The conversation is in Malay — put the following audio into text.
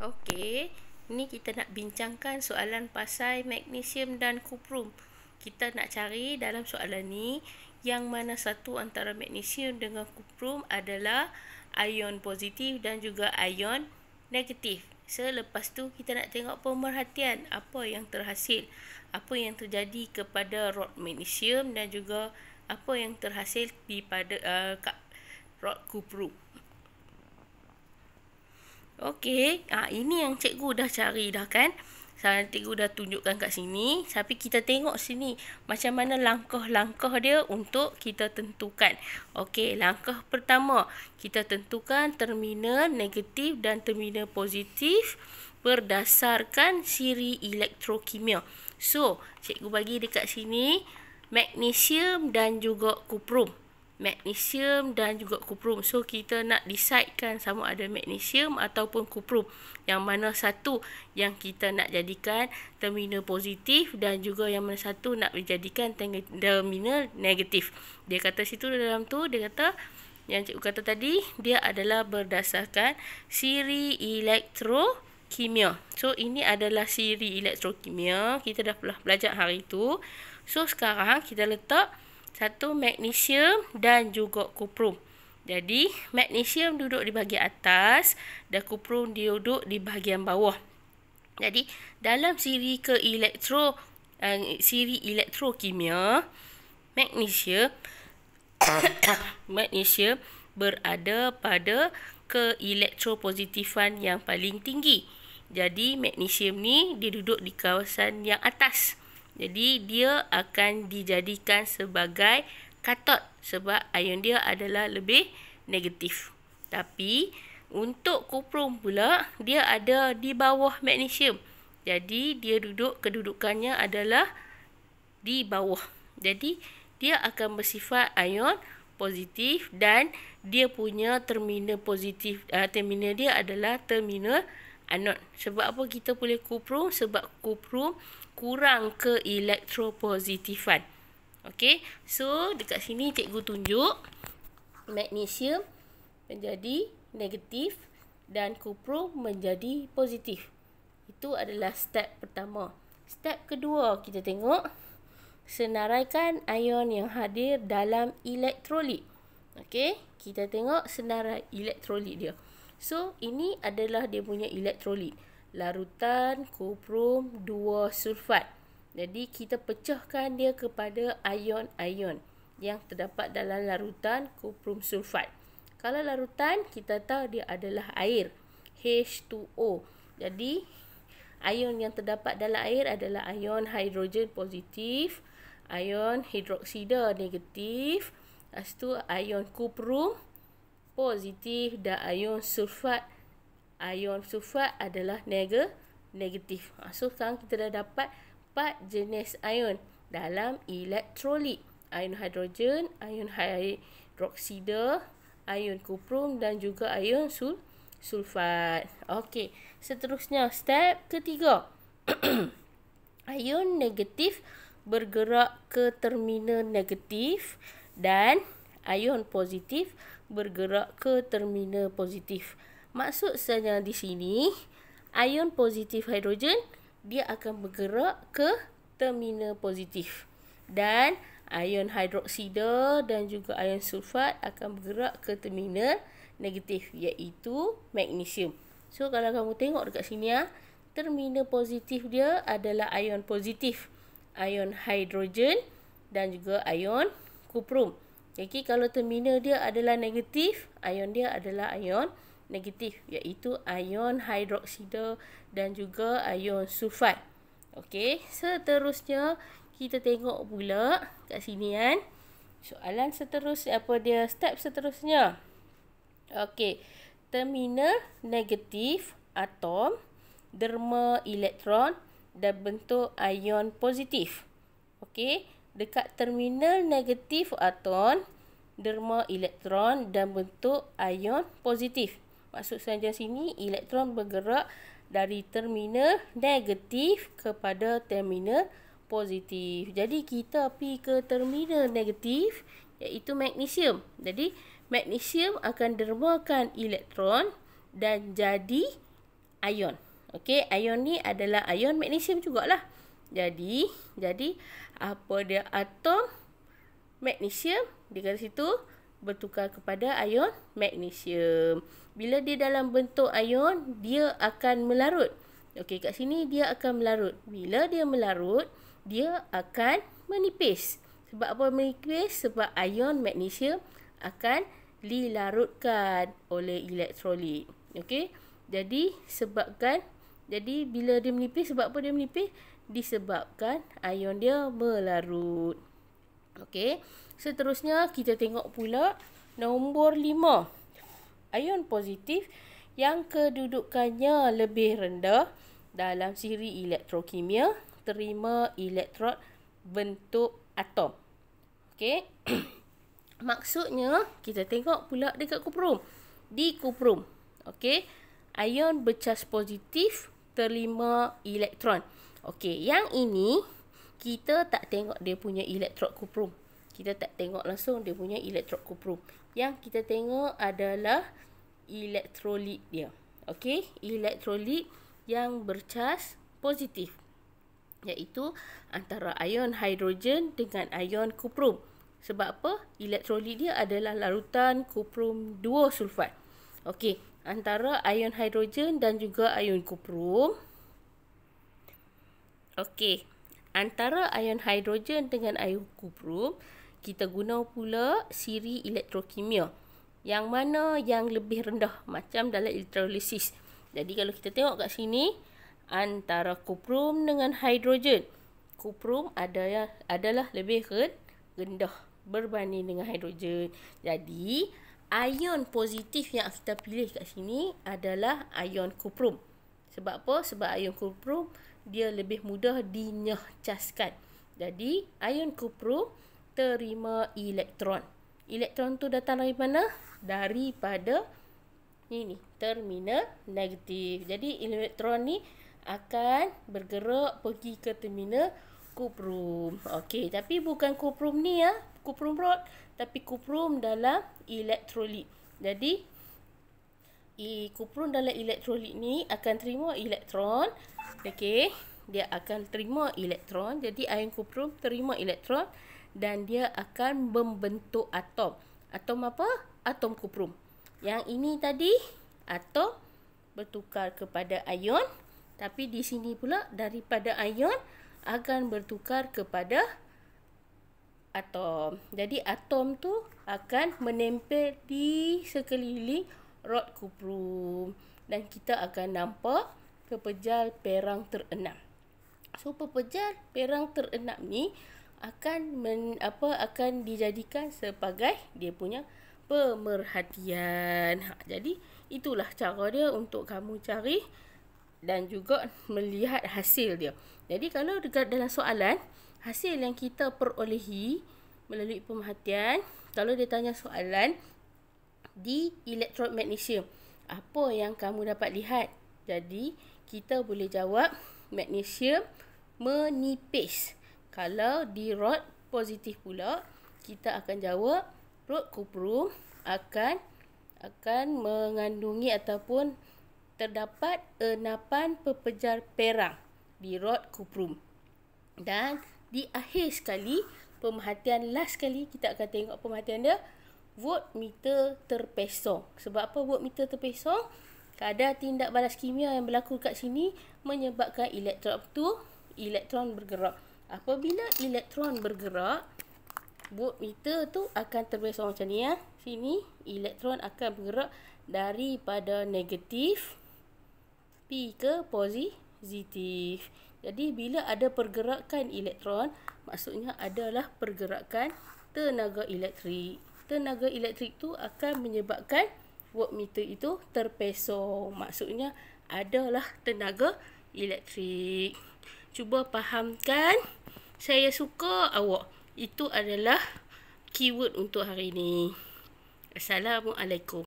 Okey, ni kita nak bincangkan soalan pasal magnesium dan kuprum. Kita nak cari dalam soalan ni yang mana satu antara magnesium dengan kuprum adalah ion positif dan juga ion negatif. Selepas tu kita nak tengok pemerhatian apa yang terhasil, apa yang terjadi kepada rod magnesium dan juga apa yang terhasil pada rod kuprum. Okey, ini yang cikgu dah cari dah kan. Cikgu dah tunjukkan kat sini. Tapi kita tengok sini macam mana langkah-langkah dia untuk kita tentukan. Okey, langkah pertama, kita tentukan terminal negatif dan terminal positif berdasarkan siri elektrokimia. So, cikgu bagi dekat sini magnesium dan juga kuprum. Magnesium dan juga kuprum. So, kita nak decidekan sama ada magnesium ataupun kuprum. Yang mana satu yang kita nak jadikan terminal positif dan juga yang mana satu nak dijadikan terminal negatif. Dia kata situ dalam tu, dia kata, yang cikgu kata tadi, dia adalah berdasarkan siri elektrokimia. So, ini adalah siri elektrokimia. Kita dah pernah belajar hari tu. So, sekarang kita letak satu magnesium dan juga kuprum. Jadi, magnesium duduk di bahagian atas dan kuprum duduk di bahagian bawah. Jadi, dalam siri elektrokimia, magnesium magnesium berada pada keelektropositifan yang paling tinggi. Jadi, magnesium ni dia duduk di kawasan yang atas. Jadi, dia akan dijadikan sebagai katot sebab ion dia adalah lebih negatif. Tapi, untuk kuprum pula, dia ada di bawah magnesium. Jadi, dia duduk, kedudukannya adalah di bawah. Jadi, dia akan bersifat ion positif dan dia punya terminal positif, terminal dia adalah terminal anod. Sebab apa kita boleh kuprum? Sebab kuprum kurang ke elektropositifan. Okey, so dekat sini cikgu tunjuk magnesium menjadi negatif dan kuprum menjadi positif. Itu adalah step pertama. Step kedua, kita tengok senaraikan ion yang hadir dalam elektrolit. Okey, kita tengok senarai elektrolit dia. So, ini adalah dia punya elektrolit. Larutan kuprum 2 sulfat. Jadi, kita pecahkan dia kepada ion-ion yang terdapat dalam larutan kuprum sulfat. Kalau larutan, kita tahu dia adalah air, H2O. Jadi, ion yang terdapat dalam air adalah ion hidrogen positif, ion hidroksida negatif, lepas tu ion kuprum positif dan ion sulfat. Ion sulfat adalah negatif. So, sekarang kita dah dapat 4 jenis ion dalam elektrolit. Ion hidrogen, ion hidroksida, ion kuprum dan juga ion sulfat. Okey, seterusnya step ketiga. Ion negatif bergerak ke terminal negatif dan ion positif bergerak ke terminal positif. Maksud saya di sini, ion positif hidrogen dia akan bergerak ke terminal positif dan ion hidroksida dan juga ion sulfat akan bergerak ke terminal negatif, iaitu magnesium. So, kalau kamu tengok dekat sini, terminal positif dia adalah ion positif, ion hidrogen dan juga ion kuprum. Jadi, kalau terminal dia adalah negatif, ion dia adalah ion negatif, iaitu ion hidroksida dan juga ion sulfat. Okey, seterusnya kita tengok pula kat sini kan. Soalan seterusnya, apa dia step seterusnya? Okey, terminal negatif atom derma elektron dan bentuk ion positif. Okey, dekat terminal negatif atom derma elektron dan bentuk ion positif. Maksud saja sini, elektron bergerak dari terminal negatif kepada terminal positif. Jadi, kita pergi ke terminal negatif, iaitu magnesium. Jadi, magnesium akan dermakan elektron dan jadi ion. Okey, ion ni adalah ion magnesium jugalah. Jadi apa dia, atom magnesium di garis situ bertukar kepada ion magnesium. Bila dia dalam bentuk ion, dia akan melarut. Okey, kat sini dia akan melarut. Bila dia melarut, dia akan menipis. Sebab apa menipis? Sebab ion magnesium akan dilarutkan oleh elektrolit. Okey, jadi bila dia menipis, sebab apa dia menipis? Disebabkan ion dia melarut. Okey, seterusnya kita tengok pula nombor 5. Ion positif yang kedudukannya lebih rendah dalam siri elektrokimia terima elektron bentuk atom. Okey. Maksudnya kita tengok pula dekat kuprum. Di kuprum, okey, ion bercas positif terima elektron. Okey, yang ini kita tak tengok dia punya elektrod kuprum. Kita tak tengok langsung dia punya elektrod kuprum. Yang kita tengok adalah elektrolit dia. Okey, elektrolit yang bercas positif, iaitu antara ion hidrogen dengan ion kuprum. Sebab apa? Elektrolit dia adalah larutan kuprum 2 sulfat. Okey, antara ion hidrogen dan juga ion kuprum. Okey, antara ion hidrogen dengan ion kuprum, kita guna pula siri elektrokimia. Yang mana yang lebih rendah, macam dalam elektrolisis. Jadi kalau kita tengok kat sini, antara kuprum dengan hidrogen, kuprum adalah lebih rendah berbanding dengan hidrogen. Jadi ion positif yang kita pilih kat sini adalah ion kuprum. Sebab apa? Sebab ion kuprum dia lebih mudah dinyahcaskan. Jadi ion kuprum terima elektron. Elektron tu datang dari mana? Daripada ini, terminal negatif. Jadi elektron ni akan bergerak pergi ke terminal kuprum. Okey, tapi bukan kuprum ni ya, kuprum rod, tapi kuprum dalam elektrolit. Jadi kuprum dalam elektrolit ni akan terima elektron. Okey, dia akan terima elektron. Jadi ion kuprum terima elektron dan dia akan membentuk atom. Atom apa? Atom kuprum. Yang ini tadi atom bertukar kepada ion, tapi di sini pula daripada ion akan bertukar kepada atom. Jadi atom tu akan menempel di sekeliling rod kuprum dan kita akan nampak pepejal perang terenam. So pepejal perang terenam ni akan dijadikan sebagai dia punya pemerhatian. Jadi itulah cara dia untuk kamu cari dan juga melihat hasil dia. Jadi kalau dekat dalam soalan, hasil yang kita perolehi melalui pemerhatian, kalau dia tanya soalan di elektrod magnesium, apa yang kamu dapat lihat? Jadi kita boleh jawab magnesium menipis. Kalau di rod positif pula, kita akan jawab rod kuprum akan mengandungi ataupun terdapat enapan pepejal perang di rod kuprum. Dan di akhir sekali, pemerhatian last sekali, kita akan tengok pemerhatian dia, voltmeter terpesong. Sebab apa voltmeter terpesong? Kadar tindak balas kimia yang berlaku kat sini menyebabkan elektron bergerak. Apabila elektron bergerak, voltmeter tu akan terpesong macam ni ya. Sini elektron akan bergerak daripada negatif pi ke positif. Jadi bila ada pergerakan elektron, maksudnya adalah pergerakan tenaga elektrik. Tenaga elektrik tu akan menyebabkan voltmeter itu terpesong. Maksudnya adalah tenaga elektrik. Cuba fahamkan. Saya suka awak. Itu adalah keyword untuk hari ini. Assalamualaikum.